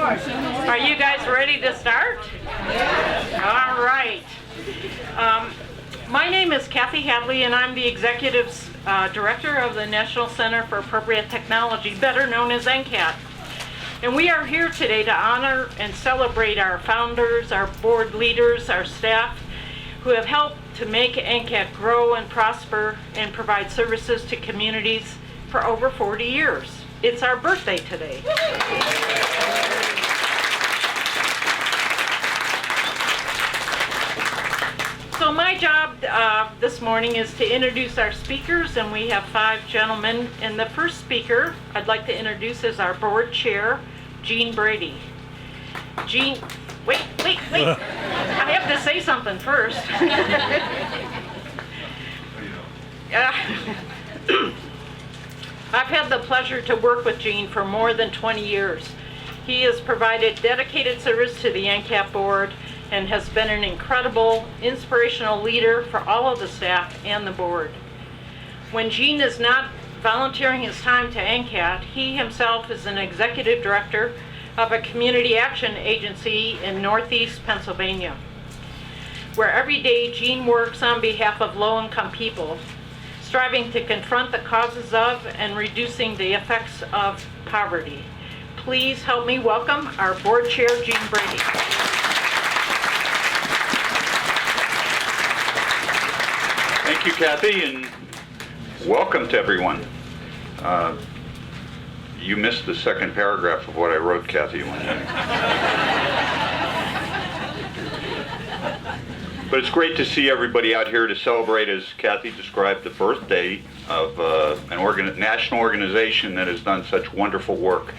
Are you guys ready to start? All right. My name is Kathy Hadley, and I'm the Executive Director of the National Center for Appropriate Technology, better known as NCAT. And we are here today to honor and celebrate our founders, our board leaders, our staff, who have helped to make NCAT grow and prosper and provide services to communities for over 40 years. It's our birthday today. So my job this morning is to introduce our speakers, and we have 5 gentlemen. And the first speaker I'd like to introduce is our board chair, Gene Brady. Gene, wait. I have to say something first. I've had the pleasure to work with Gene for more than 20 years. He has provided dedicated service to the NCAT board and has been an incredible, inspirational leader for all of the staff and the board. When Gene is not volunteering his time to NCAT, he himself is an executive director of a community action agency in Northeast Pennsylvania, where every day Gene works on behalf of low-income people, striving to confront the causes of and reducing the effects of poverty. Please help me welcome our board chair, Gene Brady. Thank you, Kathy, and welcome to everyone. You missed the second paragraph of what I wrote, Kathy. But it's great to see everybody out here to celebrate, as Kathy described, the birthday of an national organization that has done such wonderful work,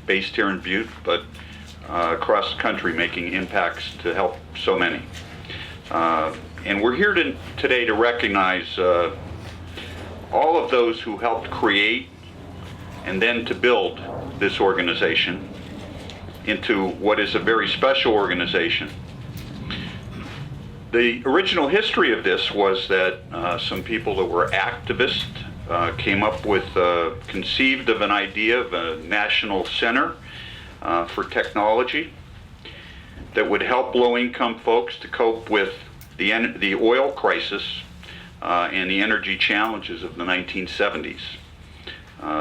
based here in Butte, but across the country, making impacts to help so many. And we're here today to recognize all of those who helped create and then to build this organization into what is a very special organization. The original history of this was that some people that were activists came up with, conceived of an idea of a national center for technology that would help low-income folks to cope with the oil crisis and the energy challenges of the 1970s.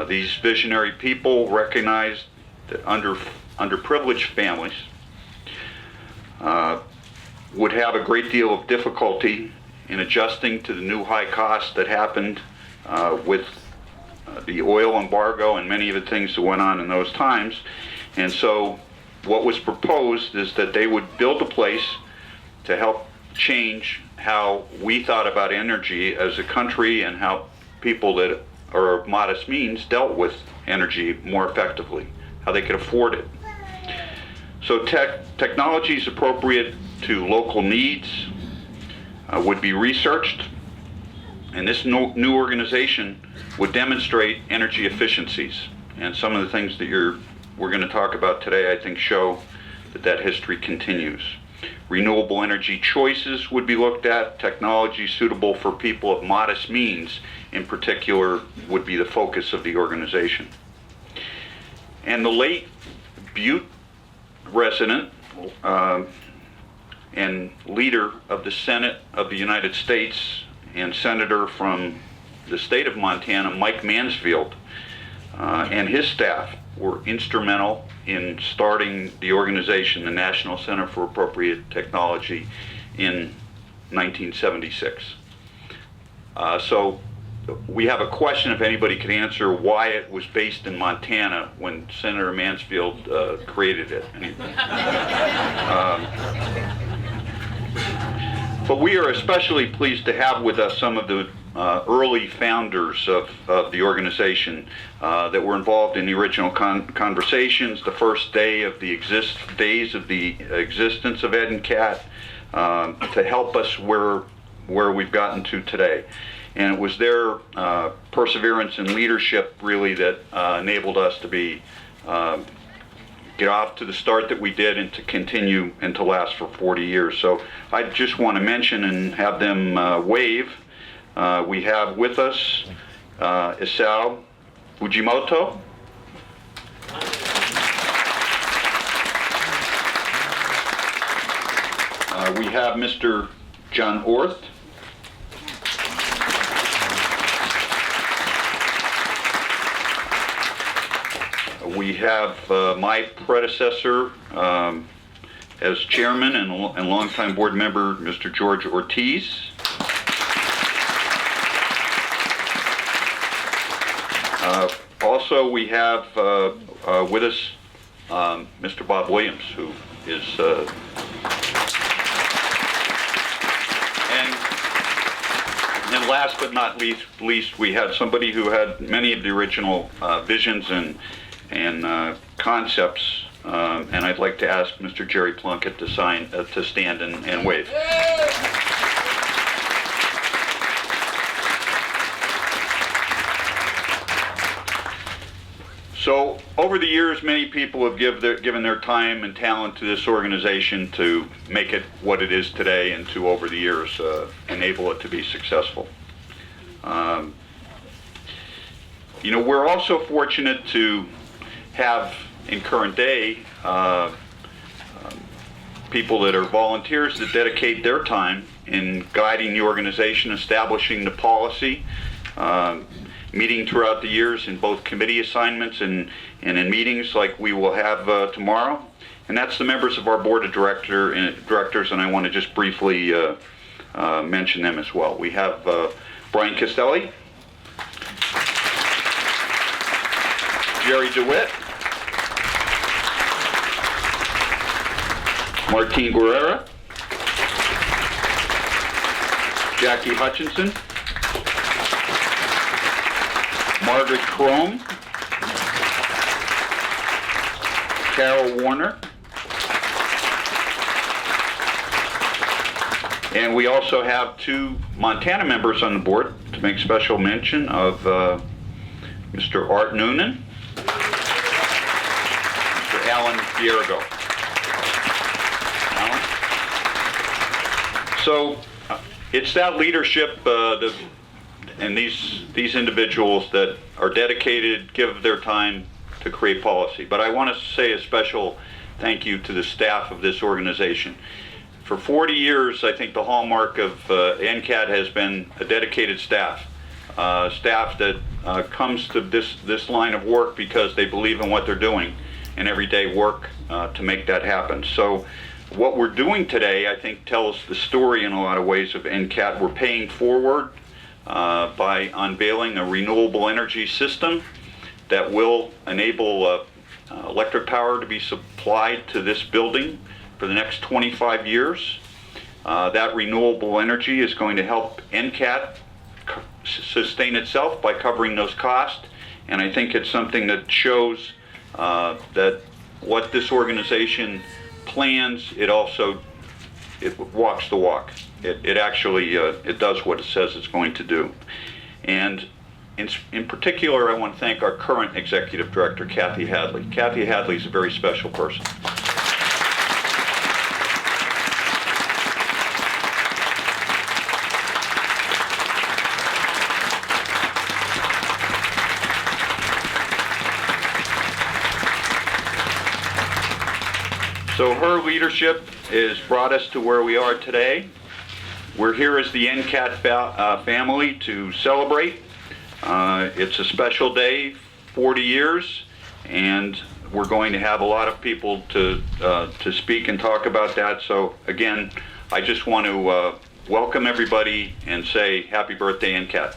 These visionary people recognized that underprivileged families would have a great deal of difficulty in adjusting to the new high costs that happened with the oil embargo and many of the things that went on in those times. And so what was proposed is that they would build a place to help change how we thought about energy as a country and how people that are of modest means dealt with energy more effectively, how they could afford it. So technologies appropriate to local needs would be researched, and this new organization would demonstrate energy efficiencies. And some of the things that we're going to talk about today, I think, show that history continues. Renewable energy choices would be looked at. Technology suitable for people of modest means, in particular, would be the focus of the organization. And the late Butte resident and leader of the Senate of the United States and senator from the state of Montana, Mike Mansfield, and his staff were instrumental in starting the organization, the National Center for Appropriate Technology, in 1976. So we have a question, if anybody could answer, why it was based in Montana when Senator Mansfield created it. But we are especially pleased to have with us some of the early founders of the organization that were involved in the original conversations, the first day of the days of the existence of NCAT, to help us where we've gotten to today. And it was their perseverance and leadership really that enabled us to get off to the start that we did and to continue and to last for 40 years. So I just want to mention and have them wave. We have with us Isao Fujimoto. We have Mr. John Orth. We have my predecessor as chairman and longtime board member, Mr. George Ortiz. Also, we have with us Mr. Bob Williams, who is and last but not least, we had somebody who had many of the original visions and concepts, and I'd like to ask Mr. Jerry Plunkett to stand and wave. So over the years, many people have given their time and talent to this organization to make it what it is today, and to, over the years, enable it to be successful. You know, we're also fortunate to have, in current day, people that are volunteers that dedicate their time in guiding the organization, establishing the policy, meeting throughout the years in both committee assignments and in meetings like we will have tomorrow. And that's the members of our board of directors, and I want to just briefly mention them as well. We have Brian Castelli, Jerry DeWitt, Martine Guerrera, Jackie Hutchinson, Margaret Crome, Carol Warner, and we also have two Montana members on the board to make special mention of Mr. Art Noonan, Mr. Alan Viergo. Alan? So it's that leadership and these individuals that are dedicated, give their time to create policy. But I want to say a special thank you to the staff of this organization. For 40 years, I think the hallmark of NCAT has been a dedicated staff. Staff that comes to this line of work because they believe in what they're doing and everyday work to make that happen. So what we're doing today, I think, tells the story in a lot of ways of NCAT. We're paying forward by unveiling a renewable energy system that will enable electric power to be supplied to this building for the next 25 years. That renewable energy is going to help NCAT sustain itself by covering those costs, and I think it's something that shows that what this organization plans, it walks the walk. It actually it does what it says it's going to do. And in particular, I want to thank our current executive director, Kathy Hadley. Kathy Hadley is a very special person. So her leadership has brought us to where we are today. We're here as the NCAT family to celebrate. It's a special day, 40 years, and we're going to have a lot of people to speak and talk about that. So again, I just want to welcome everybody and say happy birthday, NCAT.